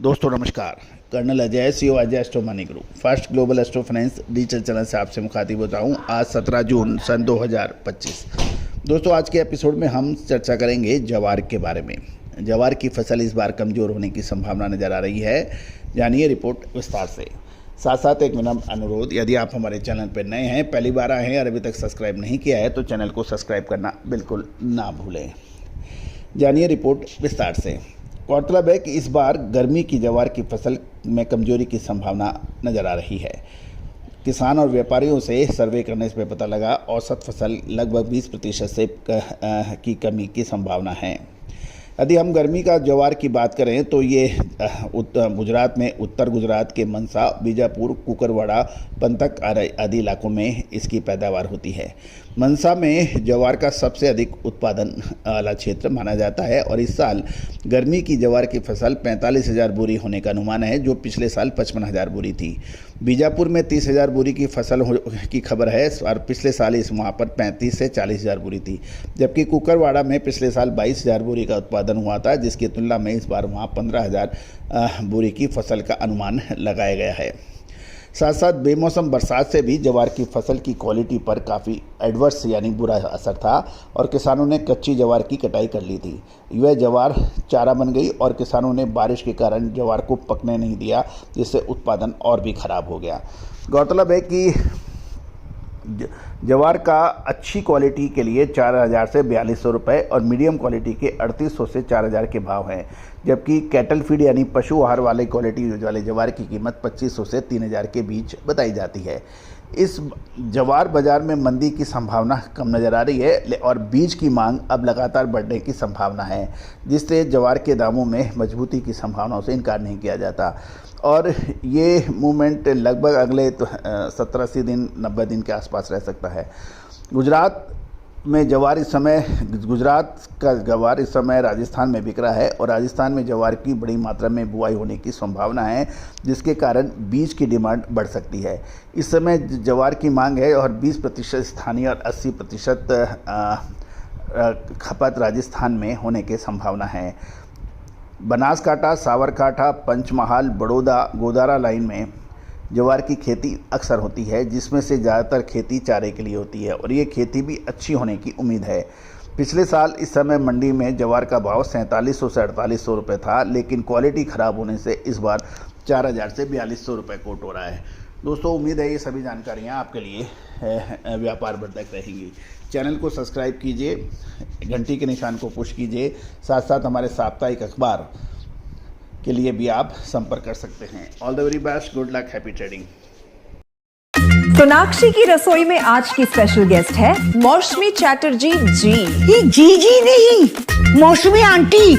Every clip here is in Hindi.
दोस्तों नमस्कार। Colonel Ajay CO Ajay astro money group first global astro finance digital channel से आपसे मुखातिब होता हूँ। आज 17 जून सन 2025। दोस्तों आज के एपिसोड में हम चर्चा करेंगे ज्वार के बारे में। ज्वार की फसल इस बार कमज़ोर होने की संभावना नज़र आ रही है। जानिए रिपोर्ट विस्तार से। साथ साथ एक विनम्र अनुरोध, यदि आप हमारे चैनल पर नए हैं, पहली बार आए हैं और अभी तक सब्सक्राइब नहीं किया है तो चैनल को सब्सक्राइब करना बिल्कुल ना भूलें। जानिए रिपोर्ट विस्तार से। गौरतलब है कि इस बार गर्मी की ज्वार की फसल में कमजोरी की संभावना नज़र आ रही है। किसान और व्यापारियों से सर्वे करने से पता लगा औसत फसल लगभग 20% से की कमी की संभावना है। यदि हम गर्मी का ज्वार की बात करें तो ये गुजरात में उत्तर गुजरात के मनसा, बीजापुर, कुकरवाड़ा, पंतक आदि इलाकों में इसकी पैदावार होती है। मनसा में ज्वार का सबसे अधिक उत्पादन वाला क्षेत्र माना जाता है और इस साल गर्मी की ज्वार की फसल 45,000 बोरी होने का अनुमान है, जो पिछले साल 55,000 बोरी थी। बीजापुर में 30,000 बोरी की फसल की खबर है और पिछले साल वहाँ पर 35 से 40,000 बोरी थी, जबकि कुकरवाड़ा में पिछले साल 22,000 बोरी का उत्पादन हुआ था, जिसकी तुलना में इस बार वहाँ 15,000 बोरी की फसल का अनुमान लगाया गया है। साथ साथ बेमौसम बरसात से भी ज्वार की फसल की क्वालिटी पर काफ़ी एडवर्स यानी बुरा असर था और किसानों ने कच्ची ज्वार की कटाई कर ली थी। वह ज्वार चारा बन गई और किसानों ने बारिश के कारण ज्वार को पकने नहीं दिया, जिससे उत्पादन और भी खराब हो गया। गौरतलब है कि ज्वार का अच्छी क्वालिटी के लिए 4,000 से 4,200 रुपये और मीडियम क्वालिटी के 3,800 से 4,000 के भाव हैं, जबकि कैटल फीड यानी पशु आहार वाले क्वालिटी वाले ज्वार की कीमत 2,500 से 3,000 के बीच बताई जाती है। इस ज्वार बाज़ार में मंदी की संभावना कम नज़र आ रही है और बीज की मांग अब लगातार बढ़ने की संभावना है, जिससे ज्वार के दामों में मजबूती की संभावनाओं से इनकार नहीं किया जाता और ये मूवमेंट लगभग अगले 70-80 दिन 90 दिन के आसपास रह सकता है। गुजरात का ज्वार इस समय राजस्थान में बिक रहा है और राजस्थान में ज्वार की बड़ी मात्रा में बुआई होने की संभावना है, जिसके कारण बीज की डिमांड बढ़ सकती है। इस समय ज्वार की मांग है और 20% स्थानीय और 80% खपत राजस्थान में होने की संभावना है। बनासकांठा, साबरकांठा, पंचमहाल, बड़ौदा, गोदारा लाइन में ज्वार की खेती अक्सर होती है, जिसमें से ज़्यादातर खेती चारे के लिए होती है और ये खेती भी अच्छी होने की उम्मीद है। पिछले साल इस समय मंडी में ज्वार का भाव 4700 से 4,800 रुपये था, लेकिन क्वालिटी ख़राब होने से इस बार 4,000 से 4,200 रुपये कोट हो रहा है। दोस्तों उम्मीद है ये सभी जानकारियाँ आपके लिए व्यापार वर्धक रहेंगी। चैनल को सब्सक्राइब कीजिए, घंटी के निशान को पुश कीजिए। साथ साथ हमारे साप्ताहिक अखबार के लिए भी आप संपर्क कर सकते हैं। All the very best, good luck, happy trading. Sonakshi की रसोई में आज की स्पेशल गेस्ट है मौसमी चैटर्जी जी। ये जी नहीं, मौसमी आंटी।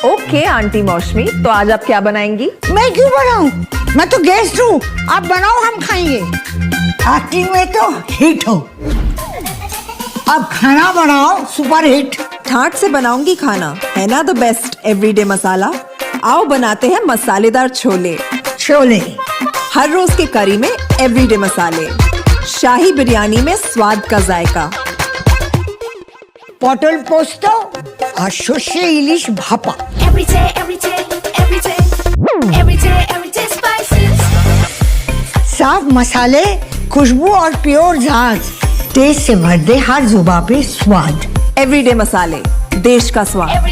ओके आंटी मौसमी, तो आज आप क्या बनाएंगी? मैं क्यों बनाऊं? मैं तो गेस्ट हूँ, आप बनाओ, हम खाएंगे। एक्टिंग में तो हिट हो, अब खाना बनाओ सुपर हिट। ठाट से बनाऊंगी खाना, है ना द बेस्ट एवरीडे मसाला। आओ बनाते हैं मसालेदार छोले। हर रोज के करी में एवरीडे मसाले, शाही बिरयानी में स्वाद का जायका। पटल पोस्तो और शोषे इलिश भापा। साफ मसाले, खुशबू और प्योर झांझ, टेस्ट से भर दे हर जुबान पे स्वाद। एवरीडे मसाले, देश का स्वाद।